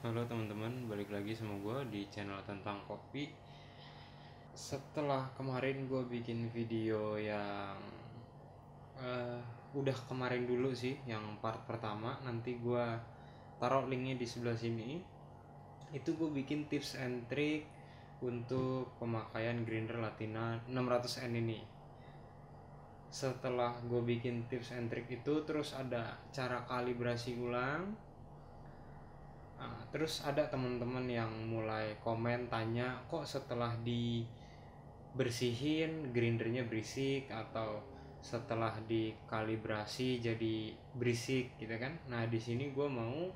Halo teman-teman, balik lagi sama gue di channel tentang kopi. Setelah kemarin gue bikin video yang udah kemarin dulu sih, yang part pertama, nanti gue taruh linknya di sebelah sini. Itu gue bikin tips and trick untuk pemakaian grinder Latina 600N ini. Setelah gue bikin tips and trick itu, terus ada cara kalibrasi ulang. Terus ada teman-teman yang mulai komen tanya, kok setelah dibersihin grindernya berisik, atau setelah dikalibrasi jadi berisik gitu kan. Nah di sini gue mau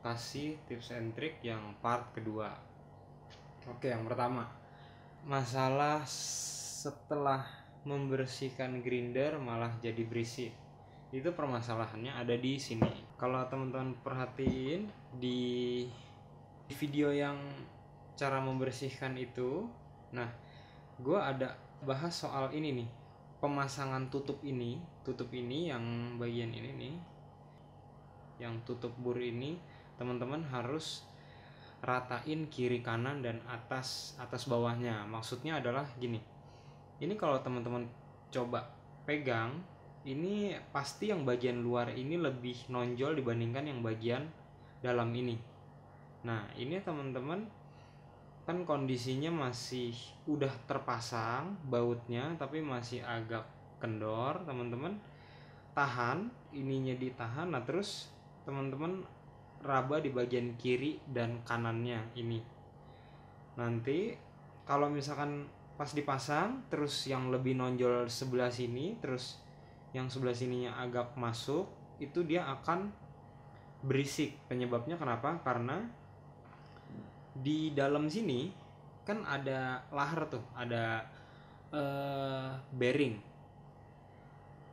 kasih tips and trick yang part kedua. Oke, yang pertama, masalah setelah membersihkan grinder malah jadi berisik. Itu permasalahannya ada di sini. Kalau teman-teman perhatiin di video yang cara membersihkan itu, nah gue ada bahas soal ini nih, pemasangan tutup ini yang bagian ini nih, yang tutup bur ini, teman-teman harus ratain kiri kanan dan atas bawahnya. Maksudnya adalah gini, ini kalau teman-teman coba pegang, ini pasti yang bagian luar ini lebih nonjol dibandingkan yang bagian dalam ini. Nah ini teman-teman kan kondisinya masih udah terpasang bautnya, tapi masih agak kendor. Teman-teman tahan, ininya ditahan. Nah terus teman-teman raba di bagian kiri dan kanannya ini. Nanti kalau misalkan pas dipasang terus yang lebih nonjol sebelah sini, terus yang sebelah sininya agak masuk, itu dia akan berisik. Penyebabnya kenapa? Karena di dalam sini kan ada lahar tuh, ada bearing.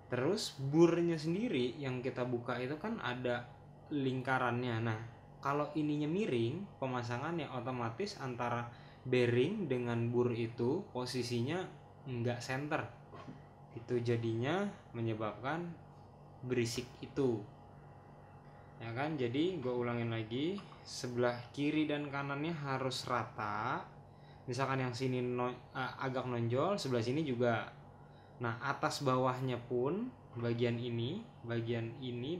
Terus burnya sendiri yang kita buka itu kan ada lingkarannya. Nah kalau ininya miring pemasangannya, otomatis antara bearing dengan bur itu posisinya nggak center. Itu jadinya menyebabkan berisik itu, ya kan. Jadi gue ulangin lagi, sebelah kiri dan kanannya harus rata. Misalkan yang sini agak nonjol, sebelah sini juga. Nah atas bawahnya pun bagian ini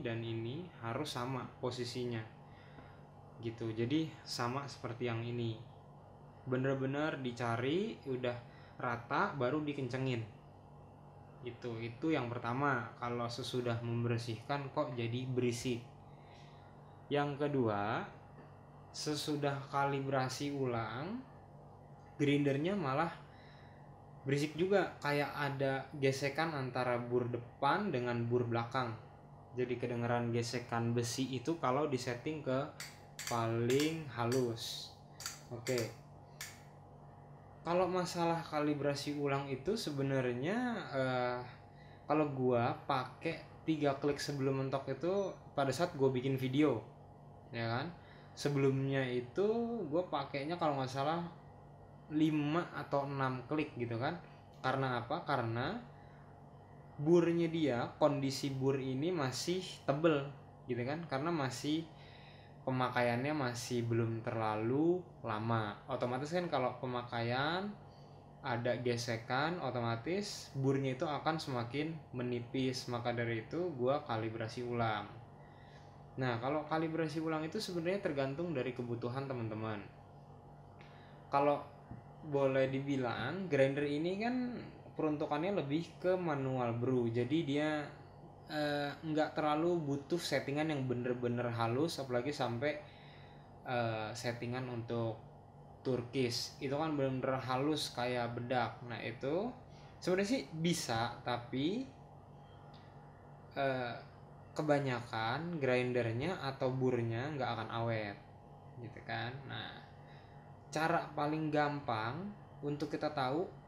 dan ini harus sama posisinya gitu. Jadi sama seperti yang ini, bener-bener dicari udah rata baru dikencengin. Itu yang pertama, kalau sesudah membersihkan kok jadi berisik. Yang kedua, sesudah kalibrasi ulang grindernya malah berisik juga, kayak ada gesekan antara bur depan dengan bur belakang. Jadi kedengeran gesekan besi itu kalau disetting ke paling halus. Oke. Kalau masalah kalibrasi ulang itu sebenarnya kalau gua pakai 3 klik sebelum mentok itu pada saat gua bikin video, ya kan. Sebelumnya itu gua pakainya kalau nggak salah 5 atau 6 klik gitu kan. Karena apa? Karena burnya dia, kondisi bur ini masih tebel gitu kan, karena masih pemakaiannya masih belum terlalu lama. Otomatis kan kalau pemakaian ada gesekan, otomatis burnya itu akan semakin menipis. Maka dari itu gua kalibrasi ulang. Nah kalau kalibrasi ulang itu sebenarnya tergantung dari kebutuhan teman-teman. Kalau boleh dibilang grinder ini kan peruntukannya lebih ke manual brew, jadi dia nggak terlalu butuh settingan yang bener-bener halus, apalagi sampai settingan untuk turkis itu kan bener-bener halus kayak bedak. Nah itu sebenarnya sih bisa, tapi kebanyakan grindernya atau burnya nggak akan awet gitu kan. Nah cara paling gampang untuk kita tahu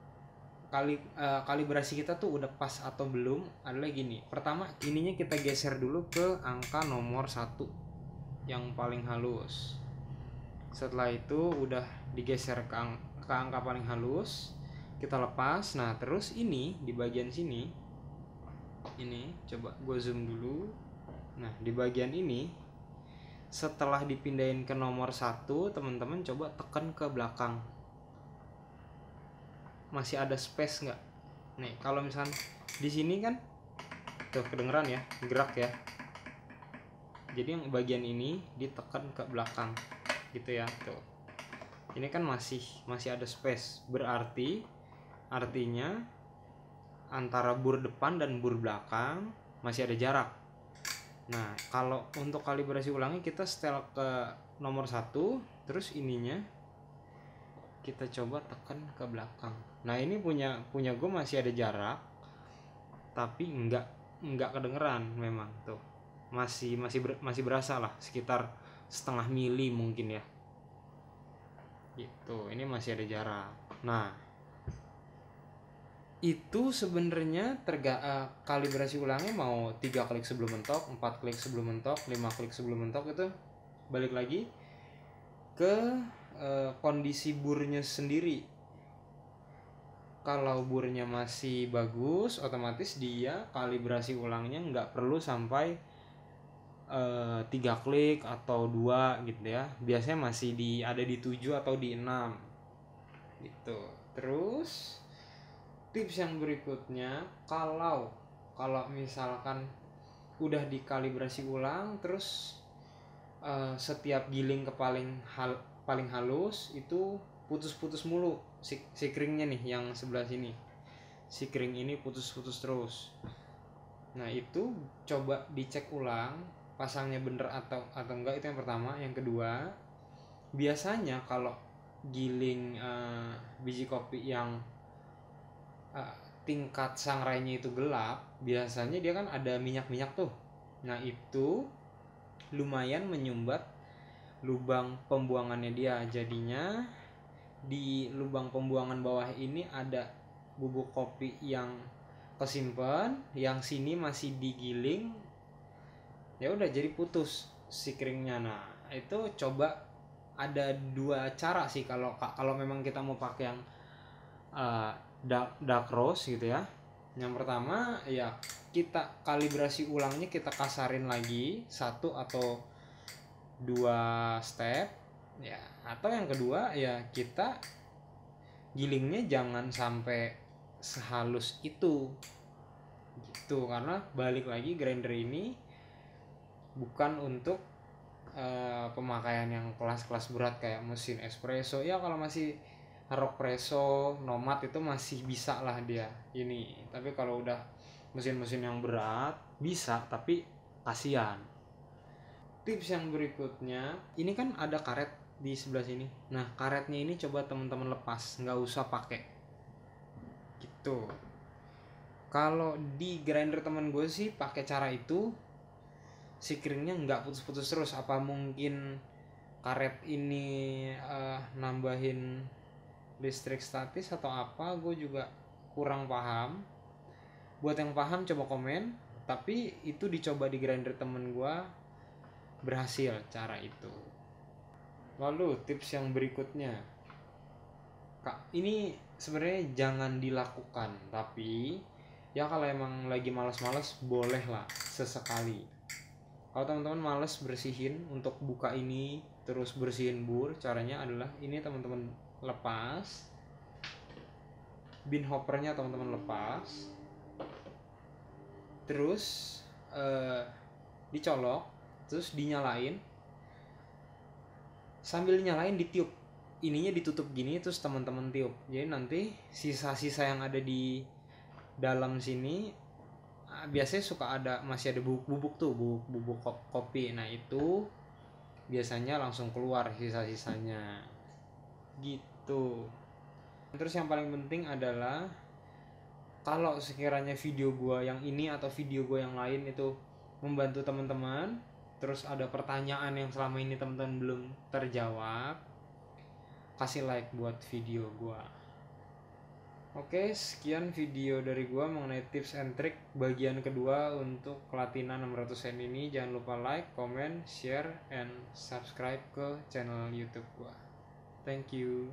kalibrasi kita tuh udah pas atau belum adalah gini. Pertama, ininya kita geser dulu ke angka nomor 1 yang paling halus. Setelah itu udah digeser ke angka paling halus, kita lepas. Nah terus ini di bagian sini, ini coba gue zoom dulu. Nah di bagian ini Setelah dipindahin ke nomor 1, teman-teman coba tekan ke belakang. Masih ada space nggak? Nih, kalau misalkan di sini kan tuh kedengeran ya, gerak ya. Jadi yang bagian ini ditekan ke belakang gitu ya. Tuh. Ini kan masih ada space. Artinya antara bur depan dan bur belakang masih ada jarak. Nah, kalau untuk kalibrasi ulangnya kita setel ke nomor 1, terus ininya kita coba tekan ke belakang. Nah, ini punya gue masih ada jarak, tapi nggak kedengeran memang tuh. Masih berasa lah sekitar setengah mili mungkin ya. Gitu. Ini masih ada jarak. Nah, itu sebenarnya kalibrasi ulangnya mau 3 klik sebelum mentok, 4 klik sebelum mentok, 5 klik sebelum mentok, itu balik lagi ke kondisi burnya sendiri. Kalau burnya masih bagus, otomatis dia kalibrasi ulangnya nggak perlu sampai 3 klik atau 2 gitu ya. Biasanya masih ada di 7 atau di 6 gitu. Terus tips yang berikutnya, kalau misalkan udah dikalibrasi ulang, terus setiap giling ke paling halus itu putus-putus mulu si kringnya nih, yang sebelah sini si kring ini putus-putus terus. Nah, itu coba dicek ulang pasangnya bener atau enggak, itu yang pertama. Yang kedua, biasanya kalau giling biji kopi yang tingkat sangrainya itu gelap, biasanya dia kan ada minyak-minyak tuh. Nah, itu lumayan menyumbat lubang pembuangannya dia. Jadinya di lubang pembuangan bawah ini ada bubuk kopi yang kesimpan, yang sini masih digiling, ya udah jadi putus si keringnya. Nah, itu coba ada 2 cara sih kalau memang kita mau pakai yang dark roast gitu ya. Yang pertama ya kita kalibrasi ulangnya, kita kasarin lagi 1 atau 2 step ya. Atau yang kedua ya kita gilingnya jangan sampai sehalus itu gitu, karena balik lagi grinder ini bukan untuk pemakaian yang kelas-kelas berat kayak mesin espresso. Ya kalau masih Rockpresso, Nomad itu masih bisa lah dia ini. Tapi kalau udah mesin-mesin yang berat bisa, tapi kasihan. Tips yang berikutnya, ini kan ada karet di sebelah sini. Nah, karetnya ini coba teman-teman lepas, nggak usah pakai gitu. Kalau di grinder teman gue sih pakai cara itu, si keringnya nggak putus-putus terus. Apa mungkin karet ini nambahin listrik statis atau apa, gue juga kurang paham. Buat yang paham coba komen. Tapi itu dicoba di grinder temen gue, berhasil cara itu. Lalu tips yang berikutnya, ini sebenarnya jangan dilakukan, tapi ya kalau emang lagi malas-malas boleh lah sesekali. Kalau teman-teman malas bersihin untuk buka ini terus bersihin bur, caranya adalah ini, teman-teman lepas bin hoppernya, teman-teman lepas, terus dicolok, terus dinyalain, sambil nyalain ditiup, ininya ditutup gini, terus teman-teman tiup. Jadi nanti sisa-sisa yang ada di dalam sini biasanya suka masih ada bubuk tuh, bubuk kopi. Nah, itu biasanya langsung keluar sisa-sisanya gitu. Terus yang paling penting adalah kalau sekiranya video gua yang ini atau video gua yang lain itu membantu teman-teman, terus ada pertanyaan yang selama ini teman-teman belum terjawab, kasih like buat video gua. Oke, sekian video dari gua mengenai tips and trick bagian kedua untuk Platina 600N ini. Jangan lupa like, comment, share, and subscribe ke channel YouTube gua. Thank you.